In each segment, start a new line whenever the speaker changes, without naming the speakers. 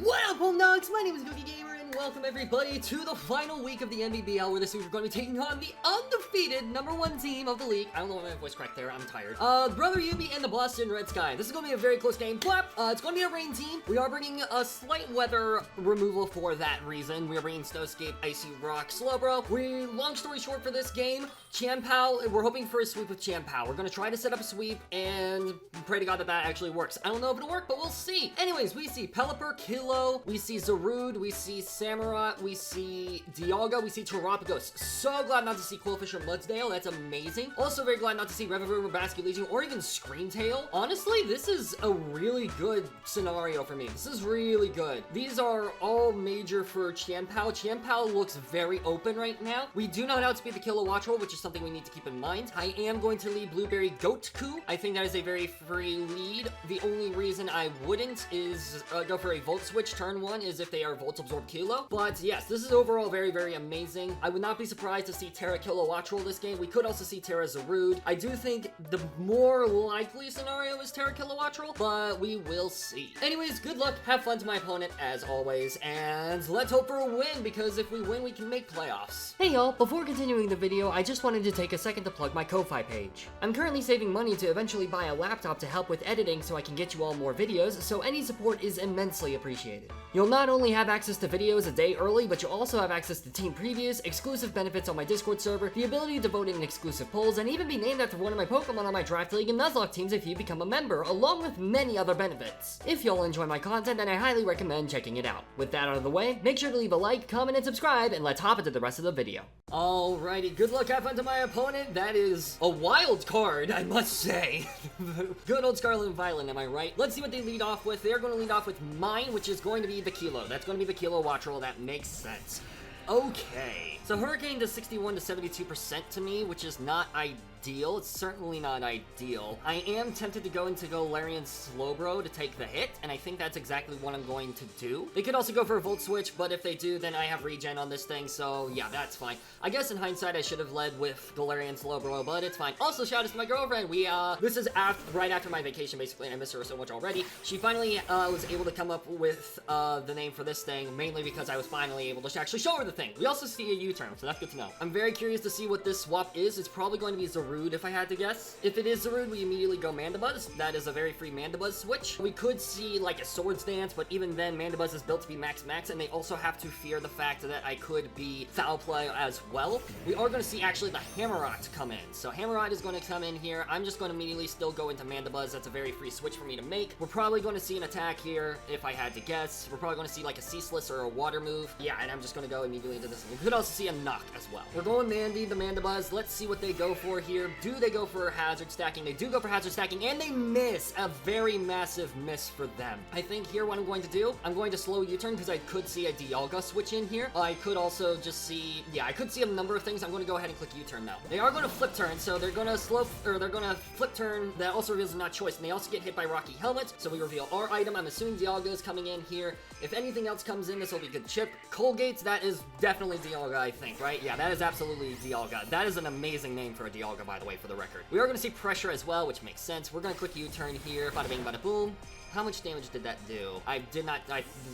What up, Homedawgs? My name is Gokey Gamer, and welcome everybody to the final week of the NBBL, where this week we're going to be taking on the undefeated #1 team of the league. I don't know if my voice cracked there, I'm tired. Brother Yubi and the Boston Red Sky. This is going to be a very close game. Clap! It's going to be a rain team. We are bringing a slight weather removal for that reason. We are bringing Snowscape, Icy Rock, Slowbro. Long story short for this game, Champao, we're hoping for a sweep with Champao. We're going to try to set up a sweep and pray to God that that actually works. I don't know if it'll work, but we'll see. Anyways, we see Pelipper, Kilo, we see Zarude, we see Samurott, we see Dialga, we see Terapagos. So glad not to see Quillfish or Mudsdale. That's amazing. Also very glad not to see Revavroom or Basket Legion or even Screamtail. Honestly, this is a really good scenario for me. This is really good. These are all major for Champao. Champao looks very open right now. We do not outspeed the Kilowatt Roll, which is something we need to keep in mind. I am going to lead Blueberry Goatku. I think that is a very free lead. The only reason I wouldn't is go for a Volt Switch turn 1 is if they are Volt Absorb Kilo. But yes, this is overall very, very amazing. I would not be surprised to see Terra Kilowatt Roll this game. We could also see Terra Zarude. I do think the more likely scenario is Terra Kilowatt Roll, but we will see. Anyways, good luck. Have fun to my opponent as always, and let's hope for a win, because if we win, we can make playoffs. Hey y'all, before continuing the video, I just wanted to take a second to plug my Ko-Fi page. I'm currently saving money to eventually buy a laptop to help with editing so I can get you all more videos, so any support is immensely appreciated. You'll not only have access to videos a day early, but you'll also have access to team previews, exclusive benefits on my Discord server, the ability to vote in exclusive polls, and even be named after one of my Pokemon on my Draft League and NUZLOCKE teams if you become a member, along with many other benefits. If y'all enjoy my content, then I highly recommend checking it out. With that out of the way, make sure to leave a like, comment, and subscribe, and let's hop into the rest of the video. Alrighty, good luck, have fun to my opponent. That is a wild card, I must say. Good old Scarlet and Violet, am I right? Let's see what they lead off with. They're going to lead off with mine, which is going to be the Kilo. That's going to be the Kilowatt Roll. That makes sense. Okay, so Hurricane does 61 to 72% to me, which is not ideal. It's certainly not ideal. I am tempted to go into Galarian Slowbro to take the hit, and I think that's exactly what I'm going to do. They could also go for a Volt Switch, but if they do, then I have regen on this thing, so yeah, that's fine. I guess in hindsight, I should have led with Galarian Slowbro, but it's fine. Also, shout out to my girlfriend. This is right after my vacation, basically, and I miss her so much already. She finally was able to come up with the name for this thing, mainly because I was finally able to actually show her the thing. We also see a U-turn, so that's good to know. I'm very curious to see what this swap is. It's probably going to be Zarude, if I had to guess. If it is Zarude, we immediately go Mandibuzz. That is a very free Mandibuzz switch. We could see like a Swords Dance, but even then, Mandibuzz is built to be max, and they also have to fear the fact that I could be Foul Play as well. We are going to see actually the Hammerot come in. So Hammerot is going to come in here. I'm just going to immediately still go into Mandibuzz. That's a very free switch for me to make. We're probably going to see an attack here, if I had to guess. We're probably going to see like a Ceaseless or a Water move. Yeah, and I'm just going to go immediately into this. We could also see a Knock as well. We're going Mandy, the Mandibuzz. Let's see what they go for here. Do they go for hazard stacking? They do go for hazard stacking, and they miss. A very massive miss for them. I think here what I'm going to do, I'm going to slow U-turn because I could see a Dialga switch in here. I could also just see, yeah, I could see a number of things. I'm going to go ahead and click U-turn now. They are going to flip turn, so they're going to they're going to flip turn. That also reveals a not choice, and they also get hit by Rocky Helmet, so we reveal our item. I'm assuming Dialga is coming in here. If anything else comes in, this will be good chip. Colgate's, that is definitely Dialga, I think, right? Yeah, that is absolutely Dialga. That is an amazing name for a Dialga, by the way, for the record. We are going to see pressure as well, which makes sense. We're going to click U-turn here. Bada bing, bada boom. How much damage did that do? I did not,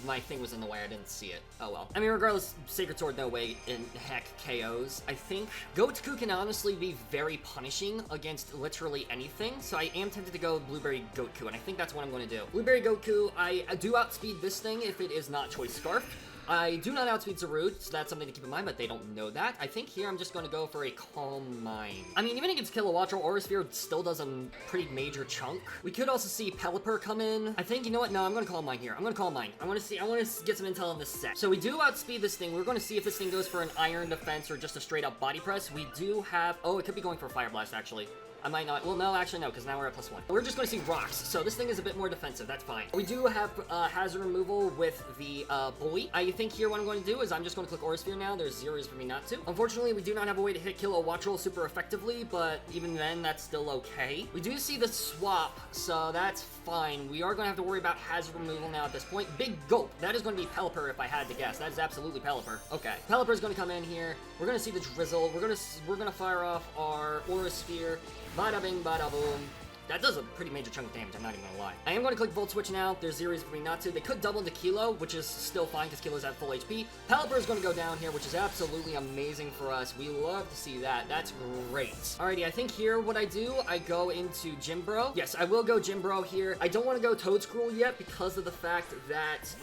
my thing was in the way, I didn't see it. Oh well. I mean, regardless, Sacred Sword, no way in heck KOs. I think Goatku can honestly be very punishing against literally anything, so I am tempted to go Blueberry Goatku, and I think that's what I'm going to do. Blueberry Goatku, I do outspeed this thing if it is not Choice Scarf. I do not outspeed Zarude, so that's something to keep in mind, but they don't know that. I think here I'm just going to go for a Calm Mind. I mean, even against Kilowatt Roll, Aura Sphere still does a pretty major chunk. We could also see Pelipper come in. I think, you know what? No, I'm going to Calm Mind here. I'm going to Calm Mind. I want to get some intel on this set. So we do outspeed this thing. We're going to see if this thing goes for an Iron Defense or just a straight up Body Press. We do have, oh, it could be going for a Fire Blast, actually. I might not. Well, no, actually, no, because now we're at +1. We're just going to see rocks, so this thing is a bit more defensive. That's fine. We do have hazard removal with the bully. I think here what I'm going to do is I'm just going to click Aura Sphere now. There's 0 for me not to. Unfortunately, we do not have a way to hit Kilowatt Roll super effectively, but even then, that's still okay. We do see the swap, so that's fine. We are going to have to worry about hazard removal now at this point. Big Gulp. That is going to be Pelipper if I had to guess. That is absolutely Pelipper. Okay. Pelipper is going to come in here. We're going to see the Drizzle. We're going to fire off our Aura Sphere. Bada bing, bada boom. That does a pretty major chunk of damage, I'm not even gonna lie. I am gonna click Volt Switch now. There's zero reason for me not to. They could double into Kilo, which is still fine because Kilo's at full HP. Pelipper is gonna go down here, which is absolutely amazing for us. We love to see that. That's great. Alrighty, I think here what I do, I go into Gym Bro. Yes, I will go Gym Bro here. I don't want to go Toad Scroll yet because of the fact that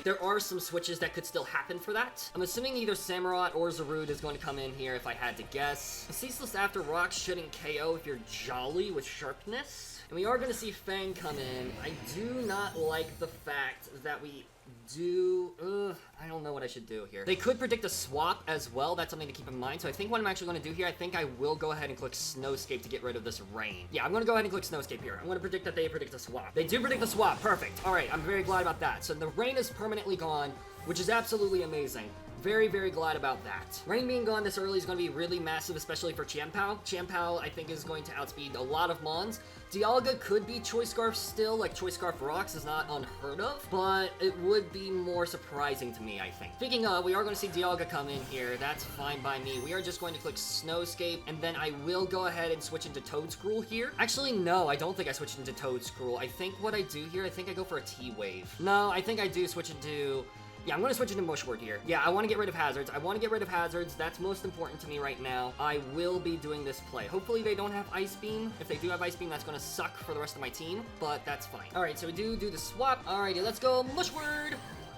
there are some switches that could still happen for that. I'm assuming either Samurott or Zarude is going to come in here if I had to guess. Ceaseless After Rock shouldn't KO if you're Jolly with Sharpness. And we are going to see Fang come in. I do not like the fact that we I don't know what I should do here. They could predict a swap as well. That's something to keep in mind. So I think what I'm actually going to do here, I think I will go ahead and click Snowscape to get rid of this rain. Yeah, I'm going to go ahead and click Snowscape here. I'm going to predict that they predict a swap. They do predict a swap. Perfect. All right, I'm very glad about that. So the rain is permanently gone, which is absolutely amazing. Very, very glad about that. Rain being gone this early is going to be really massive, especially for Chien-Pao. Chien-Pao, I think, is going to outspeed a lot of Mons. Dialga could be Choice Scarf still, like Choice Scarf Rocks is not unheard of, but it would be more surprising to me, I think. Speaking of, we are going to see Dialga come in here. That's fine by me. We are just going to click Snowscape, and then I will go ahead and switch into Toad Scroll here. Actually, no, I don't think I switched into Toad Scroll. I think what I do here, I think I go for a T-Wave. No, I think I do switch into... Yeah, I'm going to switch into Mushword here. Yeah, I want to get rid of hazards. That's most important to me right now. I will be doing this play. Hopefully they don't have Ice Beam. If they do have Ice Beam, that's going to suck for the rest of my team, but that's fine. All right, so we do the swap. Alrighty, let's go Mushword.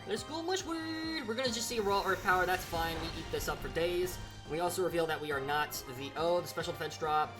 Let's go Mushword. We're going to just see raw Earth Power. That's fine. We eat this up for days. We also reveal that we are not the special defense drop.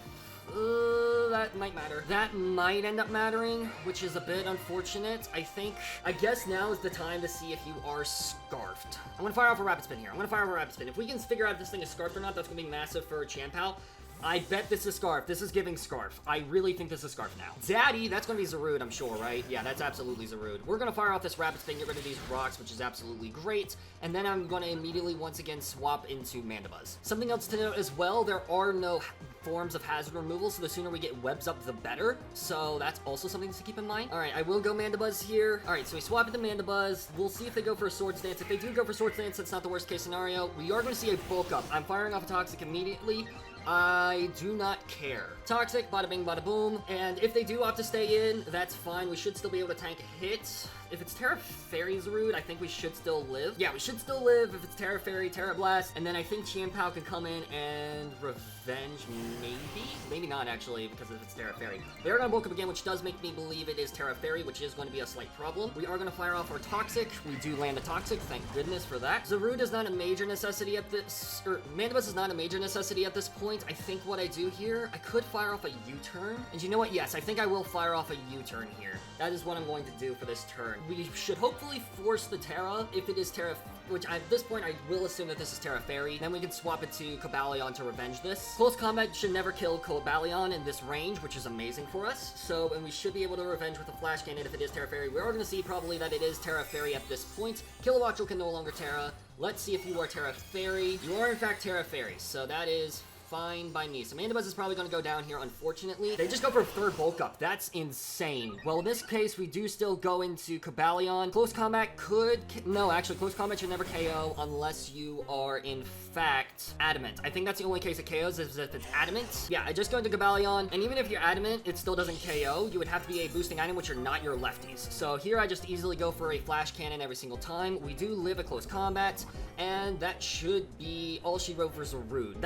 That might matter. That might end up mattering, which is a bit unfortunate. I guess now is the time to see if you are Scarfed. I'm gonna fire off a Rapid Spin here. If we can figure out if this thing is Scarfed or not, that's gonna be massive for Chien-Pao. I bet this is Scarf. This is giving Scarf. I really think this is Scarf now. Daddy, that's going to be Zarude, I'm sure, right? Yeah, that's absolutely Zarude. We're going to fire off this Rapid Spin, get rid of these rocks, which is absolutely great. And then I'm going to immediately, once again, swap into Mandibuzz. Something else to note as well, there are no forms of hazard removal, so the sooner we get webs up, the better. So that's also something to keep in mind. All right, I will go Mandibuzz here. All right, so we swap into Mandibuzz. We'll see if they go for a Swords Dance. If they do go for Swords Dance, that's not the worst case scenario. We are going to see a bulk up. I'm firing off a Toxic immediately. I do not care. Toxic, bada bing, bada boom. And if they do opt to stay in, that's fine. We should still be able to tank a hit. If it's Terra Fairy's Zarude, I think we should still live. Yeah, we should still live if it's Terra Fairy, Terra Blast. And then I think Chien-Pao can come in and Revenge, maybe? Maybe not, actually, because if it's Terra Fairy. They are going to bulk up again, which does make me believe it is Terra Fairy, which is going to be a slight problem. We are going to fire off our Toxic. We do land a Toxic, thank goodness for that. Zarude is not a major necessity at this, or Mandibuzz is not a major necessity at this point. I think what I do here, I could fire off a U-turn. And you know what? Yes, I think I will fire off a U-turn here. That is what I'm going to do for this turn. We should hopefully force the Terra, if it is Terra, which at this point I will assume that this is Terra Fairy. Then we can swap it to Cobalion to revenge this. Close combat should never kill Cobalion in this range, which is amazing for us. So, and we should be able to revenge with a Flash Cannon if it is Terra Fairy. We are going to see probably that it is Terra Fairy at this point. Kilowattrel can no longer Terra. Let's see if you are Terra Fairy. You are in fact Terra Fairy, so that is fine by me. So Mandibuzz is probably going to go down here, unfortunately. They just go for a third bulk up. That's insane. Well, in this case, we do still go into Cobalion. Close combat could... No, actually, close combat should never KO unless you are, in fact, Adamant. I think that's the only case it KOs is if it's Adamant. Yeah, I just go into Cobalion, and even if you're Adamant, it still doesn't KO. You would have to be a boosting item, which are not your lefties. So here, I just easily go for a Flash Cannon every single time. We do live a close combat, and that should be all she wrote for Zarude.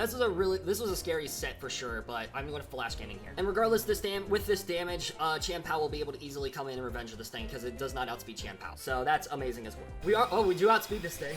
This was a scary set for sure, but I'm going to Flash Cannon here. And regardless, with this damage, Chien-Pao will be able to easily come in and revenge this thing because it does not outspeed Chien-Pao. So that's amazing as well. We do outspeed this thing.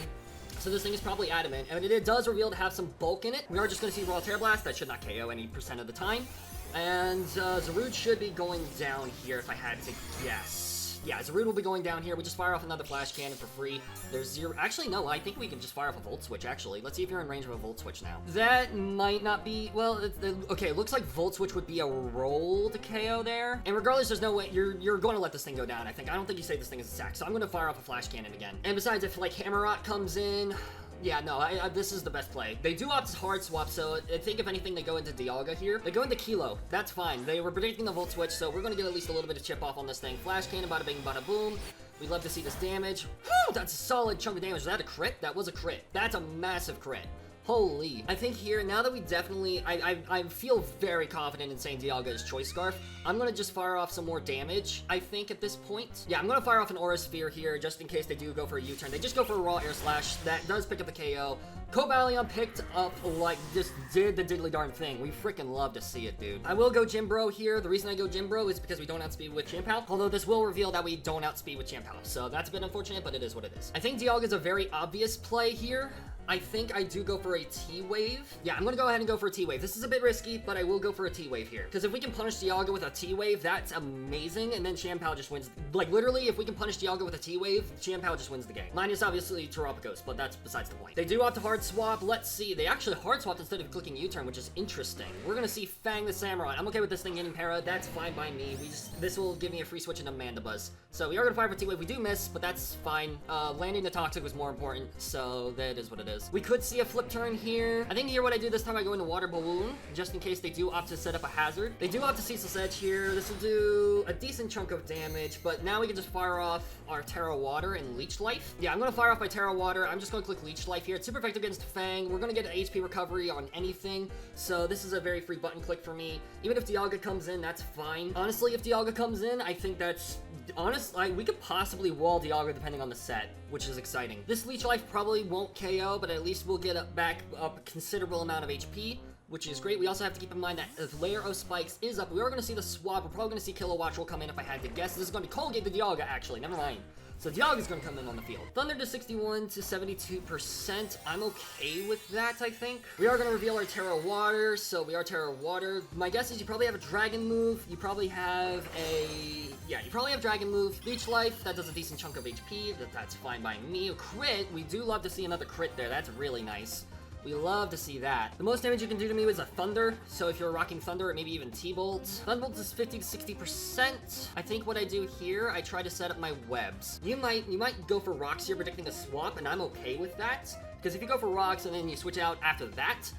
So this thing is probably Adamant, and it does reveal to have some bulk in it. We are just going to see Raw Terra Blast. That should not KO any % of the time. And Zarude should be going down here if I had to guess. Yeah, Zarude will be going down here. We just fire off another Flash Cannon for free. There's zero... Actually, no, I think we can just fire off a Volt Switch, actually. Let's see if you're in range of a Volt Switch now. That might not be... Well, okay, it looks like Volt Switch would be a roll to KO there. And regardless, there's no way... You're going to let this thing go down, I think. I don't think you say this thing is a sack, so I'm going to fire off a Flash Cannon again. And besides, if, like, Hammerot comes in... Yeah, no, this is the best play. They do opt hard swap, so I think if anything, they go into Dialga here. They go into Kilo. That's fine. They were predicting the Volt Switch, so we're going to get at least a little bit of chip off on this thing. Flash Cannon, bada bing, bada boom. We'd love to see this damage. Whew, that's a solid chunk of damage. Was that a crit? That was a crit. That's a massive crit. Holy. I think here, now that we definitely, I feel very confident in saying Dialga is Choice Scarf. I'm gonna just fire off some more damage, I think, at this point. Yeah, I'm gonna fire off an Aura Sphere here, just in case they do go for a U-turn. They just go for a raw Air Slash. That does pick up the KO. Cobalion picked up, like, just did the diddly darn thing. We freaking love to see it, dude. I will go Gym Bro here. The reason I go Gym Bro is because we don't outspeed with Chien-Pao, although this will reveal that we don't outspeed with Chien-Pao, so that's a bit unfortunate, but it is what it is. I think Dialga is a very obvious play here. I think I do go for a T-Wave. Yeah, I'm gonna go ahead and go for a T-Wave. This is a bit risky, but I will go for a T-Wave here. Because if we can punish Dialga with a T-Wave, that's amazing, and then Chien-Pao just wins. Like, literally, if we can punish Dialga with a T-Wave, Chien-Pao just wins the game. Minus, obviously, Terapagos, but that's besides the point. They do opt to hard swap. Let's see. They actually hard swapped instead of clicking U-turn, which is interesting. We're gonna see Fang the Samurai. I'm okay with this thing getting para. That's fine by me. This will give me a free switch into Mandibuzz. So we are gonna fire for T-Wave. We do miss, but that's fine. Landing the Toxic was more important, so that is what it is. We could see a flip turn here. I think here what I do this time, I go into Water Balloon, just in case they do opt to set up a hazard. They do opt to Ceaseless Edge here. This will do a decent chunk of damage, but now we can just fire off our Terra Water and Leech Life. Yeah, I'm gonna fire off my Terra Water. I'm just gonna click Leech Life here. It's super effective against Fang. We're gonna get an HP recovery on anything, so this is a very free button click for me. Even if Dialga comes in, that's fine. Honestly, if Dialga comes in, I think that's we could possibly wall Dialga depending on the set, which is exciting. This Leech Life probably won't KO, but at least we'll get back up a considerable amount of HP, which is great. We also have to keep in mind that if Layer of Spikes is up, we are going to see the swap. We're probably going to see Kilowatch will come in if I had to guess. This is going to be Colgate the Dialga, actually. Never mind. So Dialga's going to come in on the field. Thunder to 61 to 72%. I'm okay with that, I think. We are going to reveal our Terra Water, so we are Terra Water. My guess is you probably have a Dragon move. You probably have you probably have Dragon move. Leech Life, that does a decent chunk of HP. That's fine by me. A crit, we do love to see another crit there. That's really nice. We love to see that. The most damage you can do to me is a Thunder, so if you're rocking Thunder or maybe even T-Bolt. Thunderbolt is 50 to 60%. I think what I do here, I try to set up my webs. You might go for Rocks here, predicting a swap, and I'm okay with that. Because if you go for Rocks and then you switch out after that,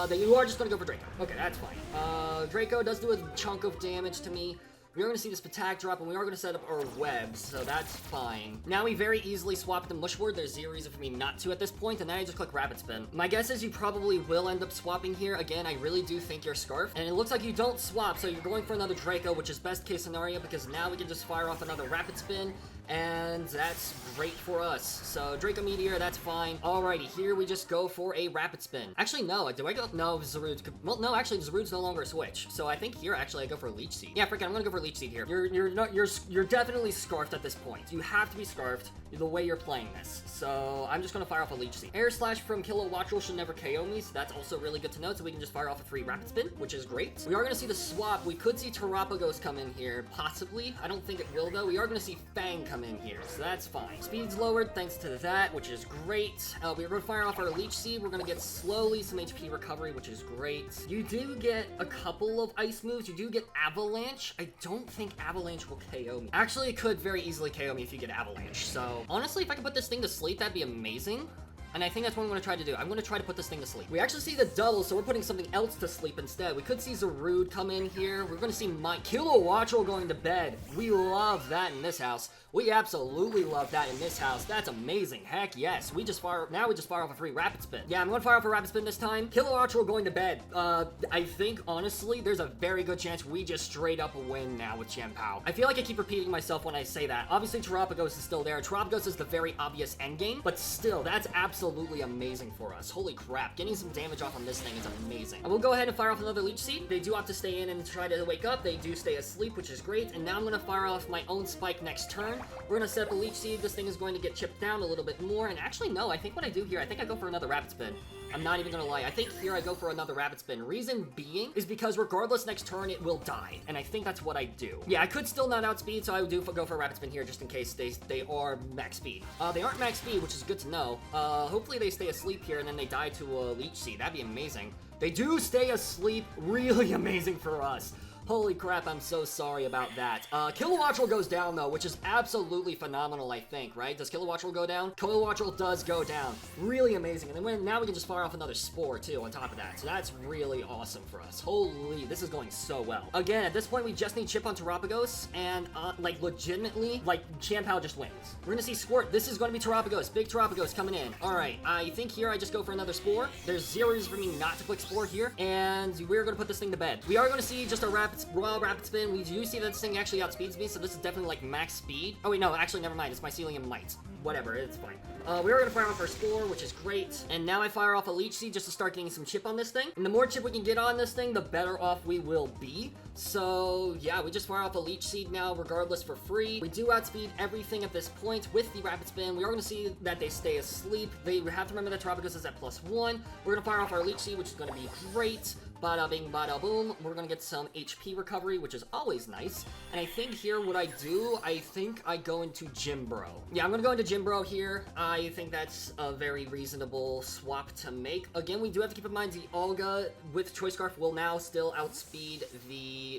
then you are just going to go for Draco. Okay, that's fine. Draco does do a chunk of damage to me. We are going to see this attack drop, and we are going to set up our webs, so that's fine. Now we very easily swap the Mushword. There's zero reason for me not to at this point, and then I just click Rapid Spin. My guess is you probably will end up swapping here. Again, I really do think you're Scarf, and it looks like you don't swap, so you're going for another Draco, which is best case scenario, because now we can just fire off another Rapid Spin, and that's great for us. So Draco Meteor, that's fine. Alrighty, here we just go for a Rapid Spin. Actually, no, do I go? No, Zarude. Well, no, actually, Zarude's no longer a switch. So I think here, actually, I go for Leech Seed. Yeah, frick it, I'm gonna go for Leech Seed here. You're definitely Scarfed at this point. You have to be Scarfed the way you're playing this. So I'm just gonna fire off a Leech Seed. Air Slash from Kilowattrel should never KO me, so that's also really good to know. So we can just fire off a free Rapid Spin, which is great. We are gonna see the swap. We could see Terapagos come in here, possibly. I don't think it will, though. We are gonna see Fang come in here, so that's fine. Speed's lowered thanks to that, which is great. We're gonna fire off our Leech Seed. We're gonna get slowly some HP recovery, which is great. You do get a couple of ice moves. You do get Avalanche. I don't think Avalanche will KO me. Actually, it could very easily KO me if you get Avalanche. So honestly, if I could put this thing to sleep, that'd be amazing. And I think that's what I'm going to try to do. I'm going to try to put this thing to sleep. We actually see the double, so we're putting something else to sleep instead. We could see Zarude come in here. We're going to see my Kilowattrel going to bed. We love that in this house. We absolutely love that in this house. That's amazing. Heck yes. Now we just fire off a free Rapid Spin. Yeah, I'm going to fire off a Rapid Spin this time. Kilowattrel going to bed. I think, honestly, there's a very good chance we just straight up win now with Chien-Pao. I feel like I keep repeating myself when I say that. Obviously, Terapagos is still there. Terapagos is the very obvious endgame, but still, that's absolutely amazing for us. Holy crap. Getting some damage off on this thing is amazing. I will go ahead and fire off another Leech Seed. They do have to stay in and try to wake up. They do stay asleep, which is great. And now I'm going to fire off my own Spike next turn. We're going to set up a Leech Seed. This thing is going to get chipped down a little bit more. And actually, no, I think what I do here, I think I go for another Rapid Spin. I'm not even gonna lie. I think here I go for another Rapid Spin. Reason being is because regardless next turn, it will die. And I think that's what I do. Yeah, I could still not outspeed, so I would go for a Rapid Spin here just in case they are max speed. They aren't max speed, which is good to know. Hopefully they stay asleep here and then they die to a Leech Seed. That'd be amazing. They do stay asleep. Really amazing for us. Holy crap, I'm so sorry about that. Kilowattrel goes down though, which is absolutely phenomenal, I think, right? Does Kilowattrel go down? Kilowattrel does go down. Really amazing. And then now we can just fire off another spore too on top of that. So that's really awesome for us. Holy, this is going so well. Again, at this point, we just need chip on Terapagos, and like legitimately, like Champao just wins. We're gonna see Squirt. This is gonna be Terapagos. Big Terapagos coming in. All right, I think here I just go for another spore. There's 0 reason for me not to click spore here, and we're gonna put this thing to bed. We are gonna see just a raw rapid spin. We do see that this thing actually outspeeds me, so this is definitely like max speed. Oh wait, no, actually never mind. It's Mycelium Might. Whatever, it's fine. We are gonna fire off our spore, which is great. And now I fire off a Leech Seed just to start getting some chip on this thing. And the more chip we can get on this thing, the better off we will be. So yeah, we just fire off a Leech Seed now, regardless, for free. We do outspeed everything at this point with the rapid spin. We are gonna see that they stay asleep. They have to remember that Terapagos is at +1. We're gonna fire off our Leech Seed, which is gonna be great. Bada bing, bada boom. We're gonna get some HP recovery, which is always nice. And I think here what I do, I think I go into Jimbro. Yeah, I'm gonna go into Jimbro here. I think that's a very reasonable swap to make. Again, we do have to keep in mind the Olga with Choice Scarf will now still outspeed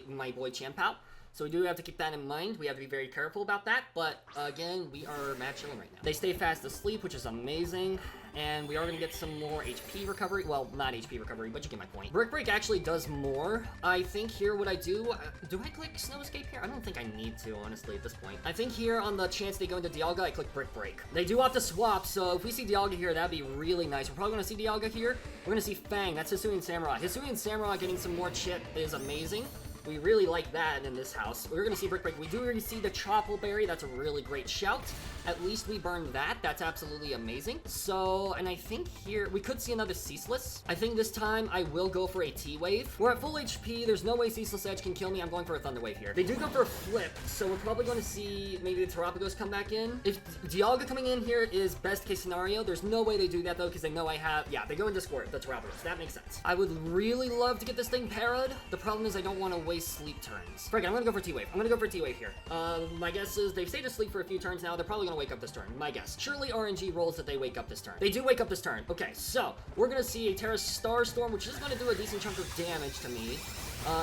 my boy Champao. So we do have to keep that in mind. We have to be very careful about that. But again, we are mad chilling right now. They stay fast asleep, which is amazing. And we are going to get some more HP recovery. Well, not HP recovery, but you get my point. Brick Break actually does more. I think here what I do I click Snow Escape here? I don't think I need to, honestly, at this point. I think here on the chance they go into Dialga, I click Brick Break. They do have to swap, so if we see Dialga here, that'd be really nice. We're probably going to see Dialga here. We're going to see Fang. That's Hisuian Samurai. Hisuian Samurai getting some more chip is amazing. We really like that in this house. We're going to see Brick Break. We do already see the Chople Berry. That's a really great shout. At least we burned that. That's absolutely amazing. So, and I think here, we could see another Ceaseless. I think this time I will go for a T-Wave. We're at full HP. There's no way Ceaseless Edge can kill me. I'm going for a Thunder Wave here. They do go for a Flip, so we're probably going to see maybe the Terapagos come back in. If Dialga coming in here is best case scenario, there's no way they do that though, because they know I have, yeah, they go into Squirt, the Terapagos. That makes sense. I would really love to get this thing parried. The problem is I don't want to waste sleep turns. Frick, I'm gonna go for T-Wave. I'm gonna go for T-Wave here. My guess is they've stayed asleep for a few turns now. They're probably gonna wake up this turn. My guess. Surely RNG rolls that they wake up this turn. They do wake up this turn. Okay, so we're gonna see a Terra Star Storm, which is gonna do a decent chunk of damage to me.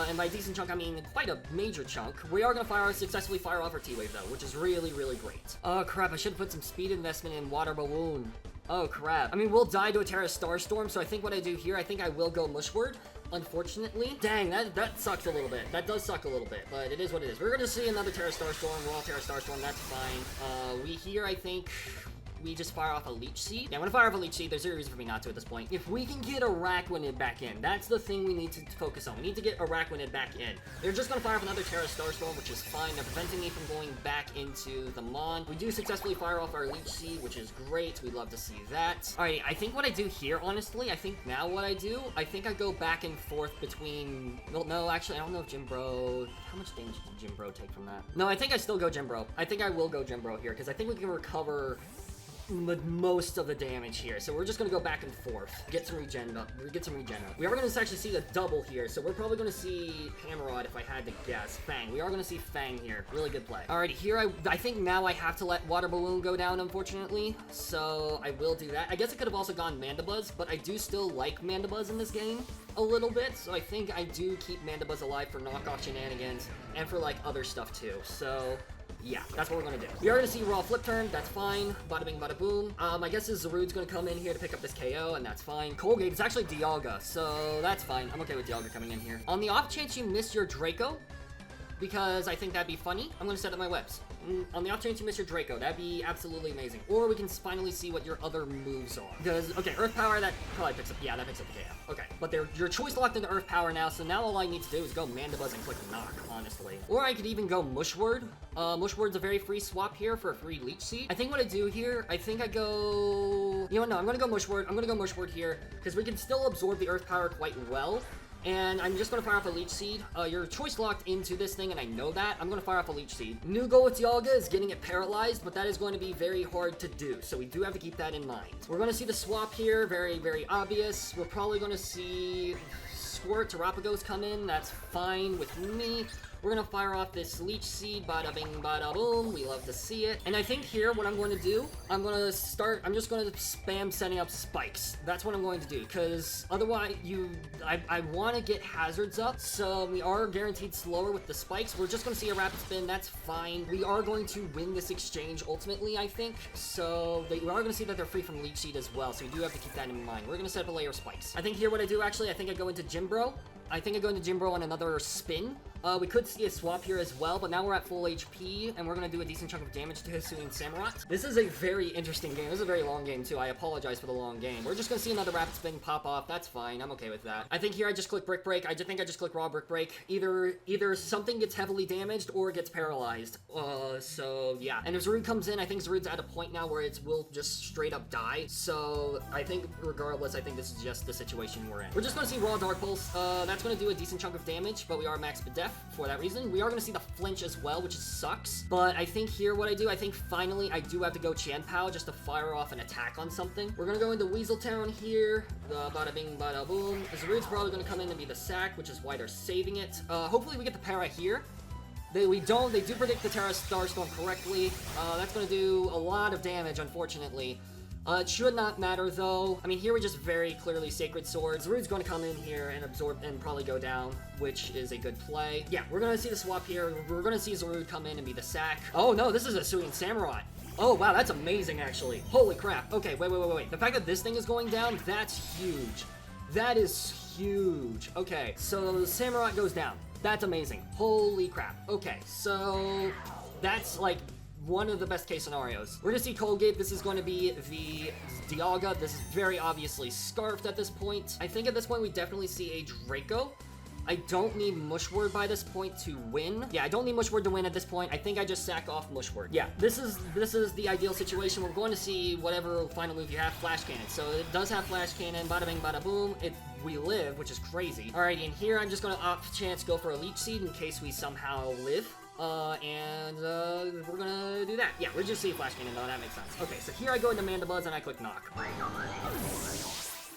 And by decent chunk, I mean quite a major chunk. We are gonna successfully fire off our T-Wave though, which is really, really great. Oh crap, I should put some speed investment in Water Balloon. Oh crap. I mean, we'll die to a Terra Star Storm, so I think what I do here, I think I will go Mushword. Unfortunately. Dang, that sucks a little bit. That does suck a little bit, but it is what it is. We're gonna see another Terra Star Storm, Raw Terra Star Storm, that's fine. We here, I think, we just fire off a Leech Seed. Yeah, I'm gonna fire off a Leech Seed. There's no reason for me not to at this point. If we can get Araquanid back in, that's the thing we need to focus on. We need to get Araquanid back in. They're just gonna fire off another Terra Star Storm, which is fine. They're preventing me from going back into the Mon. We do successfully fire off our Leech Seed, which is great. We'd love to see that. Alright, I think what I do here, honestly, I think now what I do, I think I go back and forth between... Well, no, actually, I don't know if Jimbro... How much damage did Jimbro take from that? No, I think I still go Jimbro. I think I will go Jimbro here, because I think we can recover most of the damage here. So we're just gonna go back and forth. Get some regen up. We are gonna actually see the double here. So we're probably gonna see Hammerrod if I had to guess. Fang. We are gonna see Fang here. Really good play. Alright, here I think now I have to let Water Balloon go down, unfortunately. So I will do that. I guess it could have also gone Mandibuzz, but I do still like Mandibuzz in this game a little bit. So I think I do keep Mandibuzz alive for knockoff shenanigans and for like other stuff too. So yeah, that's what we're gonna do. We are gonna see Raw Flip Turn, that's fine. Bada bing, bada boom. I guess Zarude's gonna come in here to pick up this KO, and that's fine. Colgate, it's actually Dialga, so that's fine. I'm okay with Dialga coming in here. On the off chance you miss your Draco, because I think that'd be funny, I'm gonna set up my webs. On the off chance you miss your Draco, that'd be absolutely amazing. Or we can finally see what your other moves are. Because, okay, Earth Power, that probably picks up, yeah, that picks up the KO. Okay, but your choice locked into Earth Power now, so now all I need to do is go Mandibuzz and click Knock, honestly. Or I could even go Mushword. Mushword's a very free swap here for a free Leech Seed. I think what I do here, I think I go... You know what, no, I'm gonna go Mushword. I'm gonna go Mushword here, because we can still absorb the Earth Power quite well. And I'm just going to fire off a Leech Seed. Your choice locked into this thing, and I know that. I'm going to fire off a Leech Seed. New goal with Dialga is getting it paralyzed, but that is going to be very hard to do. So we do have to keep that in mind. We're going to see the swap here. Very, very obvious. We're probably going to see Squirt, Terapagos come in. That's fine with me. We're gonna fire off this Leech Seed, bada bing, bada boom. We love to see it. And I think here, what I'm going to do, I'm just gonna spam setting up spikes. That's what I'm going to do, because otherwise, I want to get hazards up, so we are guaranteed slower with the spikes. We're just gonna see a rapid spin, that's fine. We are going to win this exchange ultimately, I think. So we are gonna see that they're free from Leech Seed as well, so we do have to keep that in mind. We're gonna set up a layer of spikes. I think here what I do, actually, I think I go into Jimbro. I think I go into Jimbro on another spin. We could see a swap here as well, but now we're at full HP, and we're gonna do a decent chunk of damage to Hisuian Samurott. This is a very interesting game. This is a very long game, too. I apologize for the long game. We're just gonna see another rapid spin pop off. That's fine. I'm okay with that. I think here I just click Brick Break. I think I just click Raw Brick Break. Either something gets heavily damaged or it gets paralyzed. So, yeah. And if Zarude comes in, I think Zarude's at a point now where it will just straight up die. So, I think, regardless, I think this is just the situation we're in. We're just gonna see Raw Dark Pulse. That's gonna do a decent chunk of damage, but we are max def for that reason. We are going to see the flinch as well, which sucks. But I think here what I do, I think finally I do have to go Chanpao just to fire off an attack on something. We're going to go into Weasel Town here. Bada bing, bada boom. Zarude's probably going to come in and be the sack, which is why they're saving it. Hopefully we get the para here. They do predict the Terra Starstorm correctly. That's going to do a lot of damage, unfortunately. It should not matter though. I mean, here we just very clearly Sacred Sword. Zarude's going to come in here and absorb and probably go down, which is a good play. Yeah, we're going to see the swap here. We're going to see Zarude come in and be the sack. Oh no, this is a Hisuian Samurott. Oh wow, that's amazing actually. Holy crap. Okay, wait. The fact that this thing is going down, that's huge. That is huge. Okay, so Samurott goes down. That's amazing. Holy crap. Okay, so that's like one of the best case scenarios. We're gonna see Colgate. This is going to be the Dialga. This is very obviously Scarfed at this point. I think at this point we definitely see a Draco. I don't need Mushword by this point to win. Yeah, I don't need Mushword to win at this point. I think I just sack off Mushword. Yeah, this is the ideal situation. We're going to see whatever final move you have, Flash Cannon. So it does have Flash Cannon, bada bing, bada boom. We live, which is crazy. Alrighty, and here I'm just gonna off chance go for a Leech Seed in case we somehow live. We're gonna do that. Yeah, we're just see Flash Cannon though, that makes sense. Okay, so here I go into Mandibuzz and I click Knock.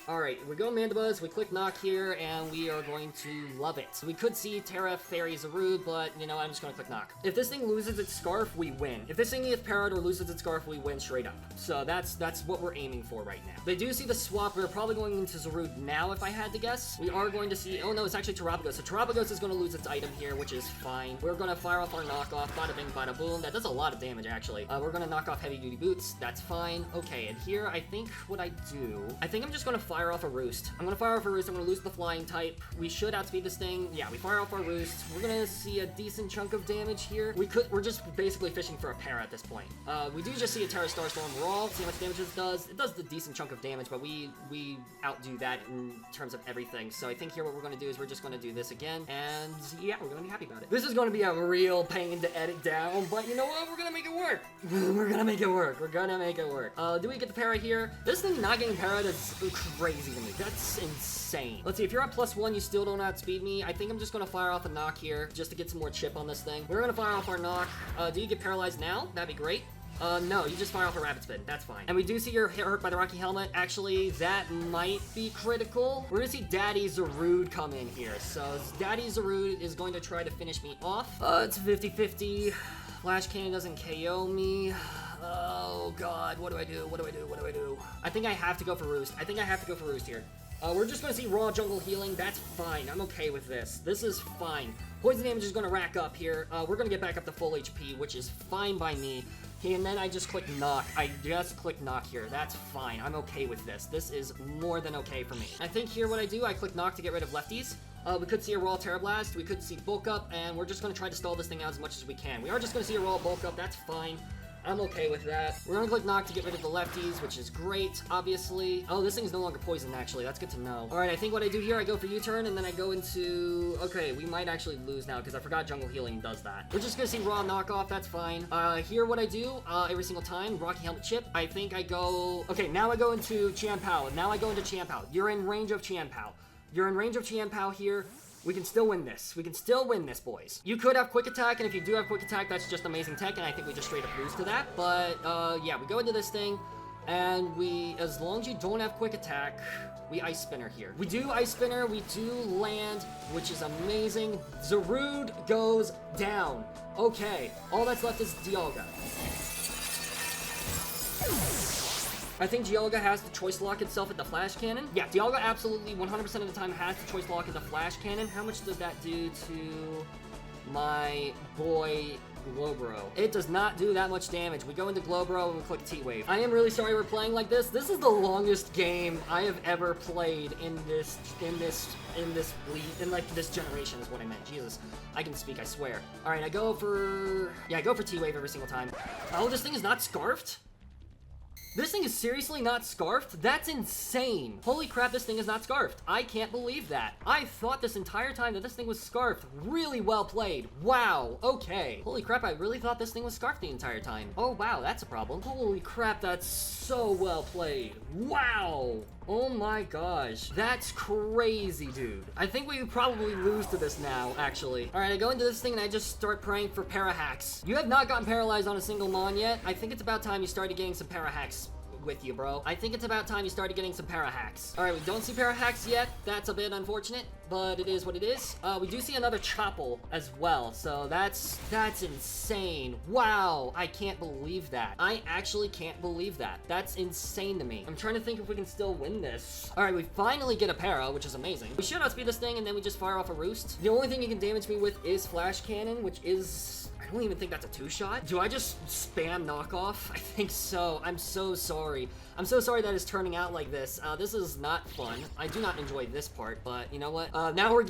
Alright, we go Mandibuzz, we click Knock here, and we are going to love it. So we could see Terra, Fairy, Zarude, but, you know, I'm just gonna click Knock. If this thing loses its Scarf, we win. If this thing gets parried or loses its Scarf, we win straight up. So that's what we're aiming for right now. They do see the swap. We're probably going into Zarude now, if I had to guess. We are going to see... Oh, no, it's actually Terrapagos. So Terrapagos is going to lose its item here, which is fine. We're going to fire off our knockoff. Bada bing, bada boom. That does a lot of damage, actually. We're going to knock off Heavy Duty Boots. That's fine. Okay, and here, I think what I do... I think I'm just going to fire off a Roost. I'm going to fire off a Roost. I'm going to lose the Flying type. We should outspeed this thing. Yeah, we fire off our Roost. We're going to see a decent chunk of damage here. We're just basically fishing for a pair at this point. We do just see a Terra Starstorm Raw. See how much damage this does. It does the decent chunk of damage, but we outdo that in terms of everything. So I think here what we're going to do is we're just going to do this again. And yeah, we're going to be happy about it. This is going to be a real pain to edit down, but you know what? We're going to make it work. We're going to make it work. We're going to make it work. Do we get the para here? This thing not getting para is crazy to me. That's insane. Let's see, if you're at +1, you still don't outspeed me. I think I'm just going to fire off a knock here just to get some more chip on this thing. We're going to fire off our knock. Do you get paralyzed now? That'd be great. No, you just fire off a Rapid Spin. That's fine. And we do see you're hurt by the Rocky Helmet. Actually, that might be critical. We're gonna see Daddy Zarude come in here. So, Daddy Zarude is going to try to finish me off. It's 50-50. Flash Cannon doesn't KO me. Oh, God. What do I do? I think I have to go for Roost. Here. We're just going to see raw jungle healing. That's fine. I'm okay with this. This is fine. Poison damage is going to rack up here. We're going to get back up to full HP, which is fine by me. And then I just click Knock. I just click Knock here. That's fine. I'm okay with this. This is more than okay for me. I think here what I do, I click Knock to get rid of lefties. We could see a raw Terra Blast. We could see Bulk Up, and we're just going to try to stall this thing out as much as we can. We are just going to see a raw Bulk Up. That's fine. I'm okay with that. We're gonna click Knock to get rid of the lefties, which is great, obviously. Oh, this thing's no longer poisoned, actually. That's good to know. Alright, I think what I do here, I go for U-turn, and then I go into... Okay, we might actually lose now, because I forgot Jungle Healing does that. We're just gonna see raw knockoff, that's fine. Here what I do, every single time, Rocky Helmet Chip, I think I go... Okay, now I go into Chanpao. You're in range of Chanpao here. We can still win this. Boys. You could have Quick Attack, and if you do have Quick Attack, that's just amazing tech, and I think we just straight up lose to that. But, yeah, we go into this thing. And as long as you don't have quick attack, we Ice Spinner here. We do Ice Spinner, we do land, which is amazing. Zarude goes down. Okay, all that's left is Dialga. I think Dialga has to choice lock itself at the Flash Cannon. Yeah, Dialga absolutely 100% of the time has to choice lock at the Flash Cannon. How much does that do to my boy Glowbro? It does not do that much damage. We go into Glowbro and we click T-Wave. I am really sorry we're playing like this. This is the longest game I have ever played in this generation is what I meant. Jesus, I can speak, I swear. All right, I go for T-Wave every single time. Oh, this thing is not scarfed? This thing is seriously not scarfed? That's insane. Holy crap, this thing is not scarfed. I can't believe that. I thought this entire time that this thing was scarfed. Really well played. Wow, okay. Holy crap, I really thought this thing was scarfed the entire time. Oh wow, that's a problem. Holy crap, that's so well played. Wow. Oh my gosh. That's crazy, dude. I think we would probably lose to this now, actually. All right, I go into this thing and I just start praying for para-hacks. You have not gotten paralyzed on a single Mon yet. I think it's about time you started getting some para-hacks with you, bro. I think it's about time you started getting some para-hacks. All right, we don't see para-hacks yet. That's a bit unfortunate, but it is what it is. We do see another Chople as well, so that's insane. Wow, I can't believe that. I actually can't believe that. That's insane to me. I'm trying to think if we can still win this. All right, we finally get a para, which is amazing. We should outspeed this thing, and then we just fire off a Roost. The only thing you can damage me with is Flash Cannon, which is... I don't even think that's a two-shot. Do I just spam knockoff? I think so. I'm so sorry. I'm so sorry that it's turning out like this. This is not fun. I do not enjoy this part, but you know what? Now we're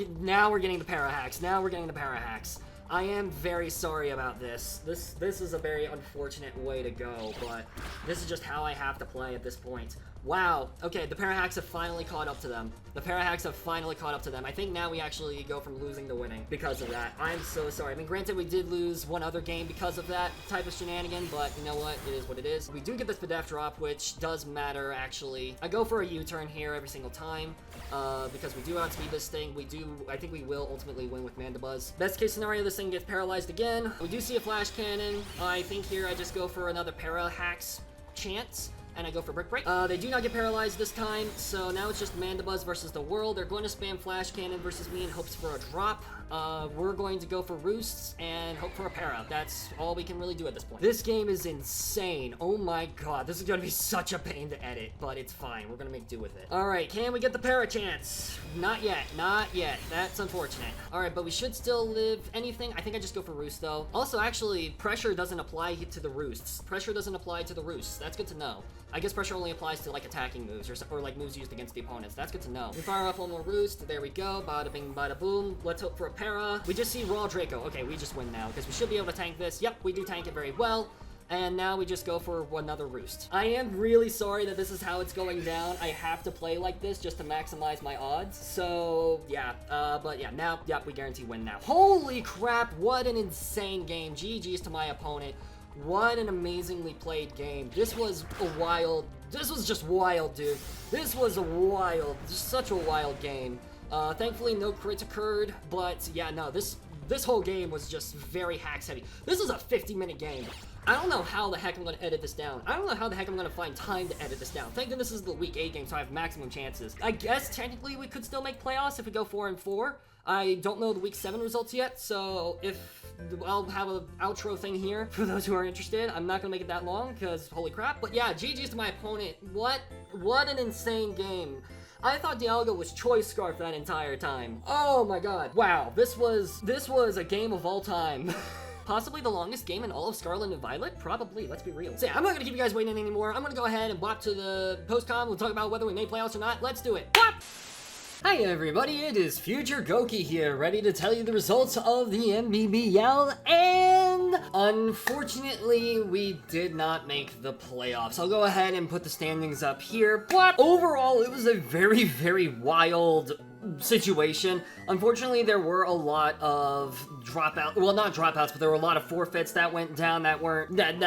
getting the para-hacks. Now we're getting the para-hacks. I am very sorry about this. This is a very unfortunate way to go, but this is just how I have to play at this point. Wow. Okay, the para-hacks have finally caught up to them. The para-hacks have finally caught up to them. I think now we actually go from losing to winning because of that. I'm so sorry. I mean, granted, we did lose one other game because of that type of shenanigan, but you know what? It is what it is. We do get this Pidef drop, which does matter, actually. I go for a U-turn here every single time because we do outspeed this thing. I think we will ultimately win with Mandibuzz. Best case scenario, this thing gets paralyzed again. We do see a Flash Cannon. I think here I just go for another para-hacks chance. And I go for Brick Break. They do not get paralyzed this time, so now it's just Mandibuzz versus the world. They're going to spam Flash Cannon versus me in hopes for a drop. We're going to go for Roosts and hope for a para. That's all we can really do at this point. This game is insane. Oh my god, this is gonna be such a pain to edit, but it's fine. We're gonna make do with it. All right, can we get the para chance? Not yet, not yet. That's unfortunate. All right, but we should still live anything. I think I just go for Roost though. Also, actually, pressure doesn't apply to the Roosts. Pressure doesn't apply to the Roosts. That's good to know. I guess pressure only applies to like attacking moves or like moves used against the opponents. That's good to know. We fire off one more Roost. There we go. Bada bing, bada boom. Let's hope for a para. We just see Raw Draco. Okay, we just win now because we should be able to tank this. Yep, we do tank it very well. And now we just go for another Roost. I am really sorry that this is how it's going down. I have to play like this just to maximize my odds. So, yeah. But yeah, now, yep, we guarantee win now. Holy crap, what an insane game. GG's to my opponent. What an amazingly played game. This was just wild, dude. This was just such a wild game. Thankfully no crits occurred, but yeah, no, this whole game was just very hacks heavy. This is a 50-minute game. I don't know how the heck I'm gonna edit this down. I don't know how the heck I'm gonna find time to edit this down. Thank goodness this is the week 8 game, so I have maximum chances. I guess technically we could still make playoffs if we go 4-4. I don't know the week 7 results yet, so I'll have an outro thing here for those who are interested. I'm not gonna make it that long because holy crap. But yeah, GG's to my opponent. What an insane game. I thought Dialga was choice scarf that entire time. Oh my god. Wow, this was a game of all time. Possibly the longest game in all of Scarlet and Violet? Probably, let's be real. So yeah, I'm not gonna keep you guys waiting anymore. I'm gonna go ahead and bop to the post-com. We'll talk about whether we made playoffs or not. Let's do it. Bop! Hi everybody, it is Future Gokey here, ready to tell you the results of the NBBL, and unfortunately, we did not make the playoffs. I'll go ahead and put the standings up here, but overall, it was a very, very wild situation. Unfortunately, there were a lot of dropouts, well, not dropouts, but there were a lot of forfeits that went down that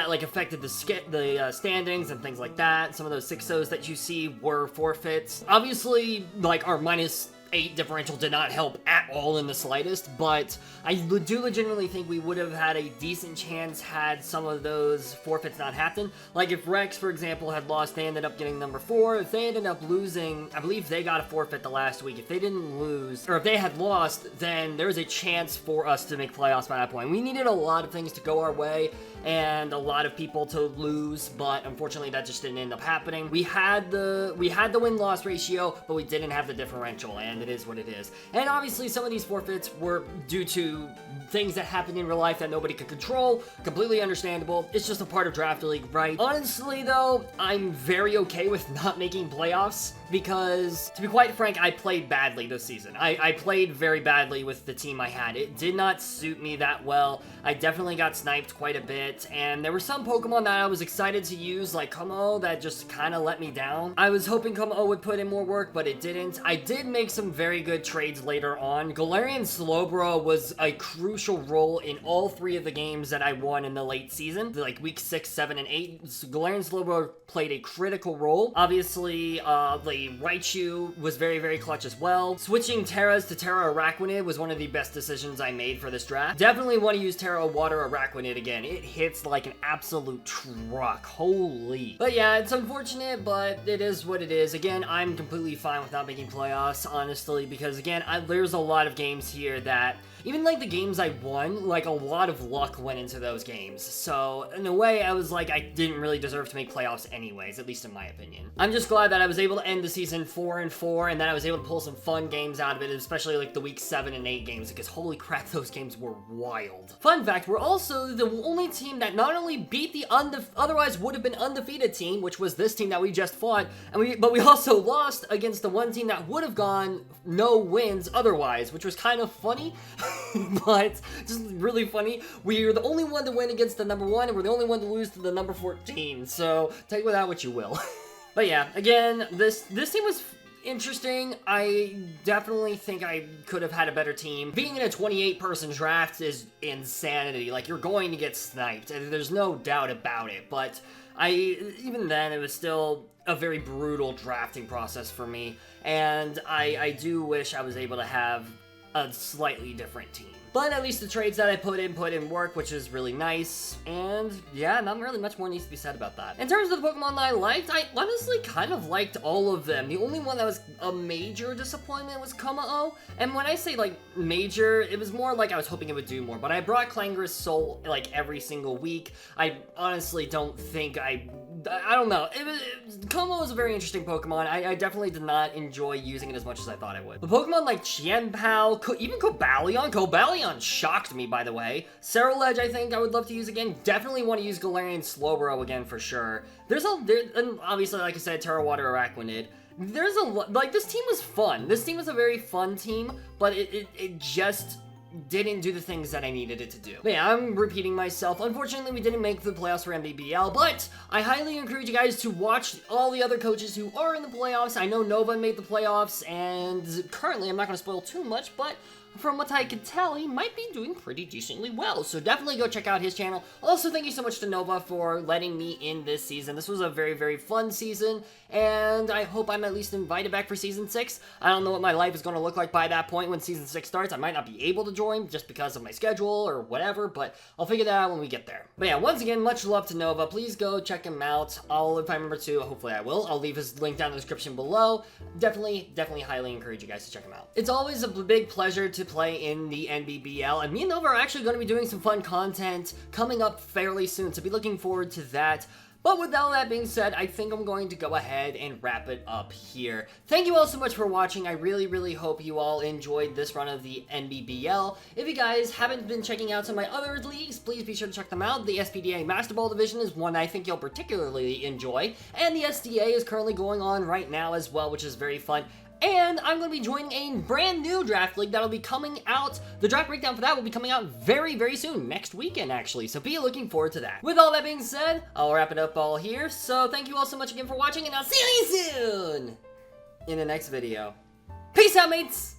like affected the standings and things like that. Some of those 6-0s that you see were forfeits. Obviously, like our minus 8 differential did not help at all in the slightest, but I do legitimately think we would have had a decent chance had some of those forfeits not happened. Like if Rex, for example, had lost, they ended up getting number 4. If they ended up losing, I believe they got a forfeit the last week. If they didn't lose, or if they had lost, then there was a chance for us to make playoffs by that point. We needed a lot of things to go our way and a lot of people to lose, but unfortunately that just didn't end up happening. We had the win-loss ratio, but we didn't have the differential, and it is what it is. And obviously some of these forfeits were due to things that happened in real life that nobody could control. Completely understandable. It's just a part of Draft League, right? Honestly though, I'm very okay with not making playoffs because, to be quite frank, I played badly this season. I played very badly with the team I had. It did not suit me that well. I definitely got sniped quite a bit, and there were some Pokemon that I was excited to use, like Como, that just kind of let me down. I was hoping Como would put in more work, but it didn't. I did make some very good trades later on. Galarian Slowbro was a crucial role in all 3 of the games that I won in the late season, like week 6, 7, and 8. Galarian Slowbro played a critical role. Obviously, the Raichu was very, very clutch as well. Switching Terras to Terra Araquanid was one of the best decisions I made for this draft. Definitely want to use Terra Water Araquanid again. It hits like an absolute truck. Holy. But yeah, it's unfortunate, but it is what it is. Again, I'm completely fine with not making playoffs, honestly, because again, there's a lot of games here that, even like the games I won, like a lot of luck went into those games. So in a way, I was like, I didn't really deserve to make playoffs anyways, at least in my opinion. I'm just glad that I was able to end the season 4-4, and that I was able to pull some fun games out of it, especially like the week 7 and 8 games, because holy crap, those games were wild. Fun fact, we're also the only team that not only beat the otherwise would have been undefeated team, which was this team that we just fought, but we also lost against the one team that would have gone no wins otherwise, which was kind of funny. But just really funny. We're the only one to win against the number 1, and we're the only one to lose to the number 14. So take with that what you will. But yeah, again, this team was interesting. I definitely think I could have had a better team. Being in a 28-person draft is insanity. Like, you're going to get sniped. There's no doubt about it. But even then, it was still a very brutal drafting process for me. And I do wish I was able to have a slightly different team. But at least the trades that I put in work, which is really nice. And yeah, not really much more needs to be said about that. In terms of the Pokemon that I liked, I honestly kind of liked all of them. The only one that was a major disappointment was Como. And when I say like major, it was more like I was hoping it would do more. But I brought Clanger's Soul like every single week. I honestly don't think I don't know. Como is a very interesting Pokemon. I definitely did not enjoy using it as much as I thought I would. But Pokemon like Chien-Pao, even Cobalion shocked me, by the way. Ceruledge, I think I would love to use again. Definitely want to use Galarian Slowbro again for sure. And obviously, like I said, Terra Water Araquanid. There's this team was fun. This team was a very fun team, but it just didn't do the things that I needed it to do. But yeah, I'm repeating myself. Unfortunately, we didn't make the playoffs for NBBL, but I highly encourage you guys to watch all the other coaches who are in the playoffs. I know Nova made the playoffs, and currently, I'm not going to spoil too much, but from what I can tell, he might be doing pretty decently well, so definitely go check out his channel. Also, thank you so much to Nova for letting me in this season. This was a very, very fun season, and I hope I'm at least invited back for Season 6. I don't know what my life is going to look like by that point when Season 6 starts. I might not be able to join just because of my schedule or whatever, but I'll figure that out when we get there. But yeah, once again, much love to Nova. Please go check him out. If I remember to, hopefully I will. I'll leave his link down in the description below. Definitely highly encourage you guys to check him out. It's always a big pleasure to play in the NBBL, and me and Nova are actually going to be doing some fun content coming up fairly soon, so be looking forward to that. But with all that being said, I think I'm going to go ahead and wrap it up here. Thank you all so much for watching. I really, really hope you all enjoyed this run of the NBBL. If you guys haven't been checking out some of my other leagues, please be sure to check them out. The SPDA Master Ball Division is one I think you'll particularly enjoy, and the SDA is currently going on right now as well, which is very fun. And I'm going to be joining a brand new draft league that'll be coming out. The draft breakdown for that will be coming out very, very soon. Next weekend, actually. So be looking forward to that. With all that being said, I'll wrap it up all here. So thank you all so much again for watching, and I'll see you soon in the next video. Peace out, mates!